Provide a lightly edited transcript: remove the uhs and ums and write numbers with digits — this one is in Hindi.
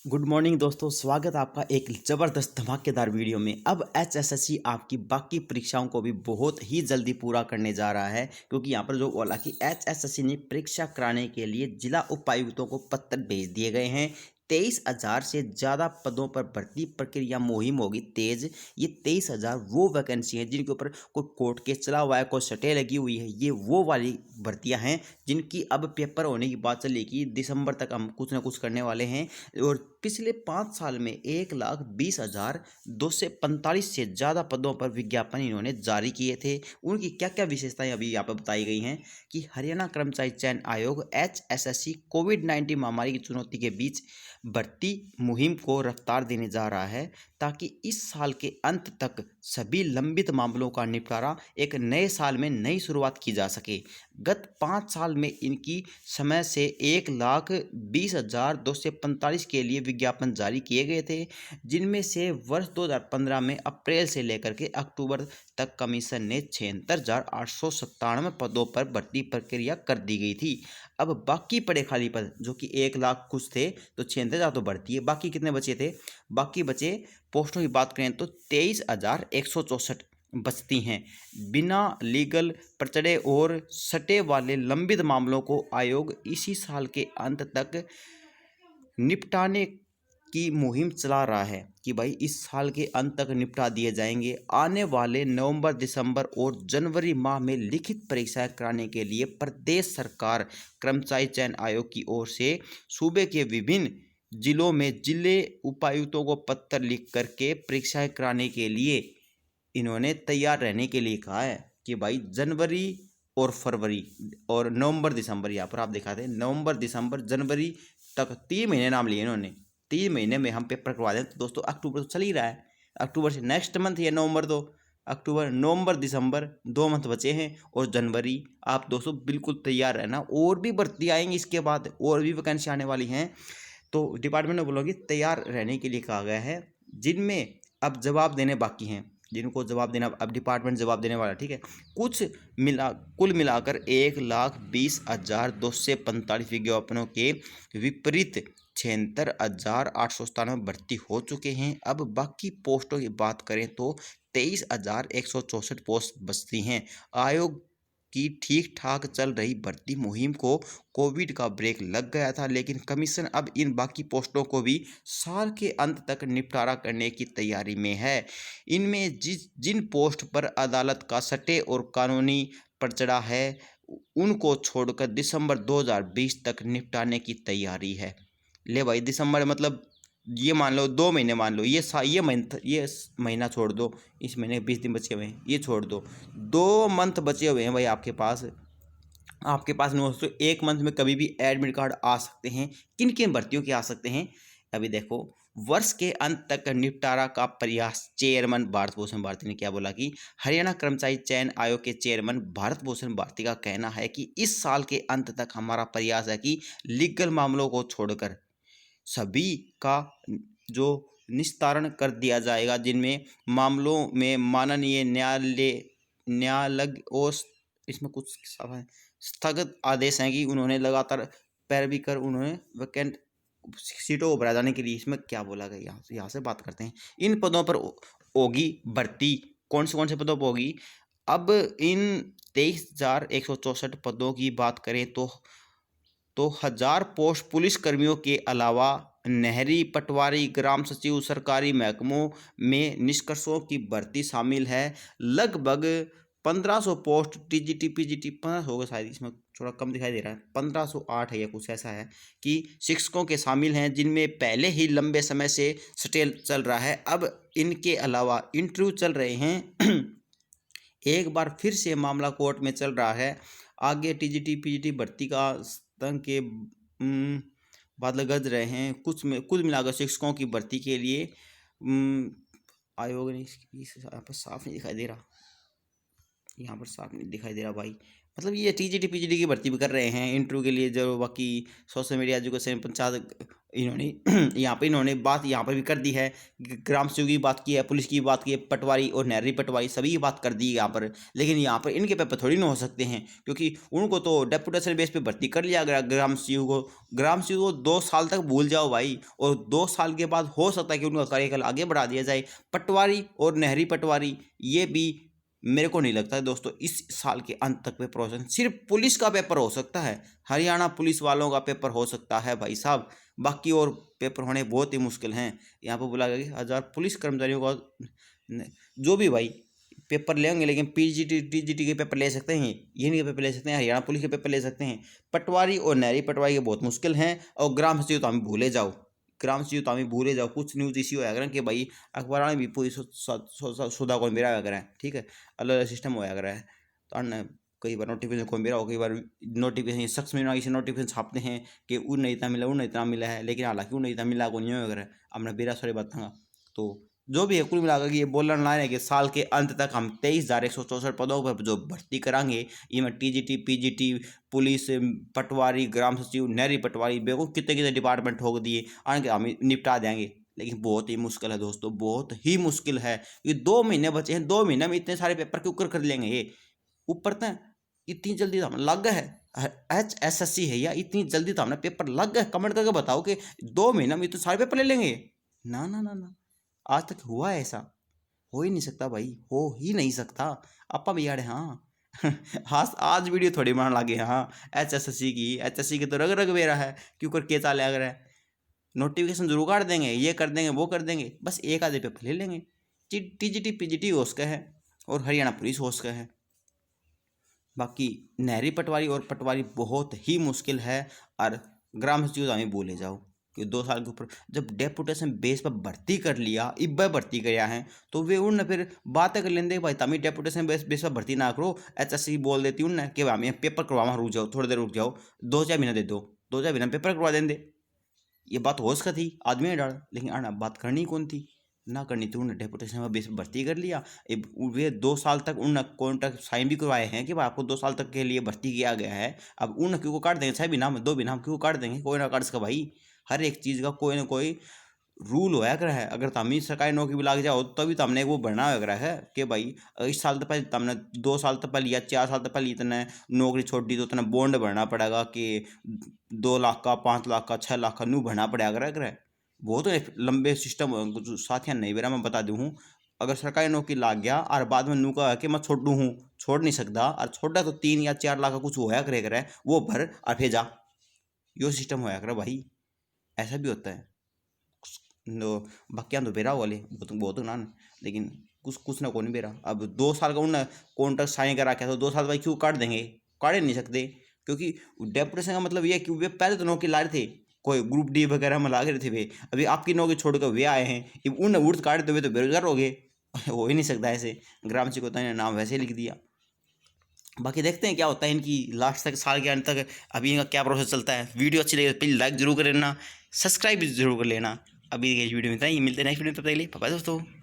गुड मॉर्निंग दोस्तों, स्वागत है आपका एक ज़बरदस्त धमाकेदार वीडियो में। अब एचएसएससी आपकी बाकी परीक्षाओं को भी बहुत ही जल्दी पूरा करने जा रहा है, क्योंकि यहाँ पर जो बोला कि एचएसएससी ने परीक्षा कराने के लिए जिला उपायुक्तों को पत्र भेज दिए गए हैं। 23,000 से ज़्यादा पदों पर भर्ती प्रक्रिया मुहिम होगी तेज। ये 23,000 वो वैकेंसी हैं जिनके ऊपर कोई कोर्ट केस चला हुआ है, कोई सटे लगी हुई है। ये वो वाली भर्तियां हैं जिनकी अब पेपर होने की बात चली कि दिसंबर तक हम कुछ ना कुछ करने वाले हैं। और पिछले 5 साल में 1,20,245 से ज़्यादा पदों पर विज्ञापन इन्होंने जारी किए थे। उनकी क्या क्या विशेषताएं अभी यहाँ पर बताई गई हैं कि हरियाणा कर्मचारी चयन आयोग एचएसएससी कोविड-19 महामारी की चुनौती के बीच भर्ती मुहिम को रफ्तार देने जा रहा है, ताकि इस साल के अंत तक सभी लंबित मामलों का निपटारा एक नए साल में नई शुरुआत की जा सके। गत 5 साल में इनकी समय से 1,20,245 के लिए विज्ञापन जारी किए गए थे, जिनमें से वर्ष 2015 में अप्रैल से लेकर के अक्टूबर तक कमीशन ने 76,897 पदों पर भर्ती प्रक्रिया कर दी गई थी। अब बाकी पड़े खाली पद जो कि 1 लाख कुछ थे, तो 76,000 तो भर्ती है। बाकी कितने बचे थे? बाकी बचे पोस्टों की बात करें तो 23,164 बचती हैं। बिना लीगल प्रचड़े और सटे वाले लंबित मामलों को आयोग इसी साल के अंत तक निपटाने की मुहिम चला रहा है कि भाई इस साल के अंत तक निपटा दिए जाएंगे। आने वाले नवंबर, दिसंबर और जनवरी माह में लिखित परीक्षाएं कराने के लिए प्रदेश सरकार कर्मचारी चयन आयोग की ओर से सूबे के विभिन्न जिलों में जिले उपायुक्तों को पत्र लिख करके परीक्षाएं कराने के लिए इन्होंने तैयार रहने के लिए कहा है कि भाई जनवरी और फरवरी और नवंबर दिसंबर, यहाँ पर आप दिखाते हैं नवंबर दिसंबर जनवरी तक 3 महीने नाम लिए इन्होंने। 3 महीने में हम पेपर करवा दें। तो दोस्तों अक्टूबर तो चल ही रहा है, अक्टूबर से नेक्स्ट मंथ या नवंबर, तो अक्टूबर नवंबर दिसंबर 2 मंथ बचे हैं और जनवरी। आप दोस्तों बिल्कुल तैयार रहना, और भी भर्ती आएंगी इसके बाद, और भी वैकेंसी आने वाली हैं। तो डिपार्टमेंट ने बोला कि तैयार रहने के लिए कहा गया है, जिनमें अब जवाब देने बाकी हैं, जिनको जवाब देना अब डिपार्टमेंट जवाब देने वाला है। ठीक है, कुल मिलाकर 1,20,245 विज्ञापनों के विपरीत 76,897 भर्ती हो चुके हैं। अब बाकी पोस्टों की बात करें तो 23,164 पोस्ट बचती हैं। आयोग की ठीक ठाक चल रही भर्ती मुहिम को कोविड का ब्रेक लग गया था, लेकिन कमीशन अब इन बाकी पोस्टों को भी साल के अंत तक निपटारा करने की तैयारी में है। इनमें जिन पोस्ट पर अदालत का सटे और कानूनी पचड़ा है, उनको छोड़कर दिसंबर 2020 तक निपटाने की तैयारी है। ले भाई, दिसंबर मतलब ये मान लो 2 महीने, मान लो ये महीना छोड़ दो, इस महीने 20 दिन बचे हुए हैं, ये छोड़ दो, 2 मंथ बचे हुए हैं भाई आपके पास। आपके पास नहीं हो सकते, 1 मंथ में कभी भी एडमिट कार्ड आ सकते हैं। किन किन भर्तियों के आ सकते हैं अभी देखो। वर्ष के अंत तक निपटारा का प्रयास। चेयरमैन भारत भूषण भारती ने क्या बोला कि हरियाणा कर्मचारी चयन आयोग के चेयरमैन भारत भूषण भारती का कहना है कि इस साल के अंत तक हमारा प्रयास है कि लीगल मामलों को छोड़कर सभी का जो निस्तारण कर दिया जाएगा, जिनमें मामलों में माननीय न्यायालय और इसमें कुछ स्थगित आदेश हैं कि उन्होंने लगातार पैरवी कर उन्होंने वैकेंट सीटों को भरा जाने के लिए, इसमें क्या बोला गया यहाँ से बात करते हैं। इन पदों पर होगी भर्ती, कौन से पदों पर होगी। अब इन 23,164 पदों की बात करें तो 1,000 पोस्ट पुलिस कर्मियों के अलावा नहरी, पटवारी, ग्राम सचिव, सरकारी महकमों में निष्कर्षों की भर्ती शामिल है। लगभग 1,500 पोस्ट टीजीटी पीजीटी 1500 होगा शायद, इसमें थोड़ा कम दिखाई दे रहा है, 1,508 है या कुछ ऐसा है कि शिक्षकों के शामिल हैं, जिनमें पहले ही लंबे समय से स्टेल चल रहा है। अब इनके अलावा इंटरव्यू चल रहे हैं। एक बार फिर से मामला कोर्ट में चल रहा है। आगे टीजीटी पीजीटी भर्ती का तंग के बादल गरज रहे हैं। कुल मिलाकर शिक्षकों की भर्ती के लिए आयोग ने यहाँ पर साफ नहीं दिखाई दे रहा, यहाँ पर साफ नहीं दिखाई दे रहा भाई। मतलब ये टीजीटी पीजीटी की भर्ती भी कर रहे हैं इंटरव्यू के लिए, जो बाकी सोशल मीडिया एजुकेशन पंचायत इन्होंने यहाँ पे इन्होंने बात यहाँ पर भी कर दी है, ग्राम सेवक की बात की है, पुलिस की बात की है, पटवारी और नहरी पटवारी सभी की बात कर दी है यहाँ पर। लेकिन यहाँ पर इनके पेपर थोड़ी ना हो सकते हैं, क्योंकि उनको तो डेपुटेशन बेस पे भर्ती कर लिया गया ग्राम सेवक को। ग्राम सेवक को 2 साल तक भूल जाओ भाई, और 2 साल के बाद हो सकता है कि उनका कार्यकाल आगे बढ़ा दिया जाए। पटवारी और नहरी पटवारी ये भी मेरे को नहीं लगता है दोस्तों इस साल के अंत तक पे प्रोसेस, सिर्फ पुलिस का पेपर हो सकता है, हरियाणा पुलिस वालों का पेपर हो सकता है भाई साहब, बाकी और पेपर होने बहुत ही मुश्किल हैं। यहाँ पर बोला गया कि 1000 पुलिस कर्मचारियों का जो भी भाई पेपर लेंगे, लेकिन पीजीटी टीजीटी के पेपर ले सकते हैं, ये नहीं के पेपर ले सकते हैं, हरियाणा पुलिस के पेपर ले सकते हैं। पटवारी और नहरी पटवारी के बहुत मुश्किल हैं, और ग्राम सचिव तो हम भूले जाओ, ग्राम सचिव तो हमें भूले जाओ। कुछ न्यूज़ इसी होया करें कि भाई अखबार में भी पूरी सुधा को मेरा होया करें, ठीक है, अलग अलग सिस्टम होया करा है। तो अन्य कई बार नोटिफिकेशन को मेरा हो, कई बार नोटिफिकेशन शख्स में इसे नोटिफिकेशन छापते हैं कि उन्हें इतना मिला, उन्हें इतना मिला है, लेकिन हालांकि उन्हें इतना मिला को नहीं होया करा। हमने बेरा सारी बताऊँगा। तो जो भी है कुल मिलाकर ये बोलना ना है कि साल के अंत तक हम 23,164 पदों पर जो भर्ती करांगे, इनमें टीजीटी पीजीटी पुलिस पटवारी ग्राम सचिव नहरी पटवारी बेको कितने कितने डिपार्टमेंट ठोक दिए, आगे हम निपटा देंगे। लेकिन बहुत ही मुश्किल है दोस्तों, बहुत ही मुश्किल है। ये 2 महीने बचे हैं, 2 महीने में इतने सारे पेपर क्यों कर लेंगे ये? ऊपर तक इतनी जल्दी तो हमें लग गए है, HSSC है या इतनी जल्दी तो हमने पेपर लग गए? कमेंट करके बताओ कि 2 महीने में इतने सारे पेपर ले लेंगे? ना ना ना ना, आज तक हुआ है ऐसा? हो ही नहीं सकता भाई, हो ही नहीं सकता। आपा भी यार हाँ हाँ आज वीडियो थोड़ी बनाने लगे हाँ HSSC की तो रग रग बेरा है, क्यों कर के चाले अगर है नोटिफिकेशन जरूर काट देंगे, ये कर देंगे वो कर देंगे, बस एक आधे पेपर ले लेंगे। टीजीटी पीजीटी हो सका है और हरियाणा पुलिस हो सका है, बाकी नहरी पटवारी और पटवारी बहुत ही मुश्किल है। और ग्राम सचिव तो हमें बोले जाओ कि 2 साल के ऊपर जब डेपुटेशन बेस पर भर्ती कर लिया, इब्बे भर्ती कराया है, तो वे उन फिर बातें कर लेंगे भाई तभी डेपुटेशन बेस पर भर्ती ना करो। HSC बोल देती उन कि भाई हमें पेपर करवाना, रुक जाओ थोड़ी देर रुक जाओ, 2-4 महीना दे दो, 2-4 महीना पेपर करवा देंगे। ये बात हो सकती थी, आदमी ने डाल, लेकिन आना बात करनी कौन थी, ना करनी थी। उन्होंने डेपुटेशन में बेस भर्ती कर लिया। वे 2 साल तक उन कॉन्ट्रैक्ट साइन भी करवाए हैं कि भाई आपको 2 साल तक के लिए भर्ती किया गया है। अब उन क्यों काट देंगे, 6 भी नाम 2 भी नाम क्यों काट देंगे? कोई ना काट सका भाई, हर एक चीज़ का कोई ना कोई रूल होया कर है। अगर तमी सरकारी नौकरी भी लाग जाओ तभी तो हमने वो बढ़ना वगैरह है कि भाई इस साल तो पहले तुमने 2 साल तो पहले या 4 साल तो पहले इतने नौकरी छोड़ दी तो इतना बॉन्ड भरना पड़ेगा कि 2 लाख का 5 लाख का 6 लाख का नू भरना पड़ेगा अगर बहुत लंबे सिस्टम साथियाँ नहीं बेरा मैं बता दूँ। अगर सरकारी नौकरी लाग गया और बाद में नू कहा कि मैं छोड़ दूँ, छोड़ नहीं सकता, और छोड़ा तो 3 या 4 लाख का कुछ होया करे वो भर और फिर जा, यो सिस्टम होया करे भाई, ऐसा भी होता है। नो बाकी तो बेरा वाले बहुत बहुत ना, लेकिन कुछ कुछ ना कौन बेरा। अब 2 साल का उन्होंने कॉन्ट्रैक्ट साइन करा के तो 2 साल भाई क्यों काट देंगे? काट ही नहीं सकते, क्योंकि डेपुटेशन का मतलब ये है कि वे पहले तो नौकरी ला रहे थे, कोई ग्रुप डी वगैरह में लाग रहे थे वे, अभी आपकी नौकरी छोड़कर वे आए हैं, अब उन उर्द काट दे तो बेरोजगार हो गए हो ही नहीं सकता ऐसे। ग्राम सेवक होता है नाम वैसे लिख दिया। बाकी देखते हैं क्या होता है इनकी लास्ट तक, साल के अंत तक अभी इनका क्या प्रोसेस चलता है। वीडियो अच्छी लगे तो प्लीज़ लाइक जरूर कर लेना, सब्सक्राइब भी जरूर कर लेना। अभी इस वीडियो में इतना ही, मिलते हैं नेक्स्ट वीडियो में, तब तक के लिए बाय बाय दोस्तों।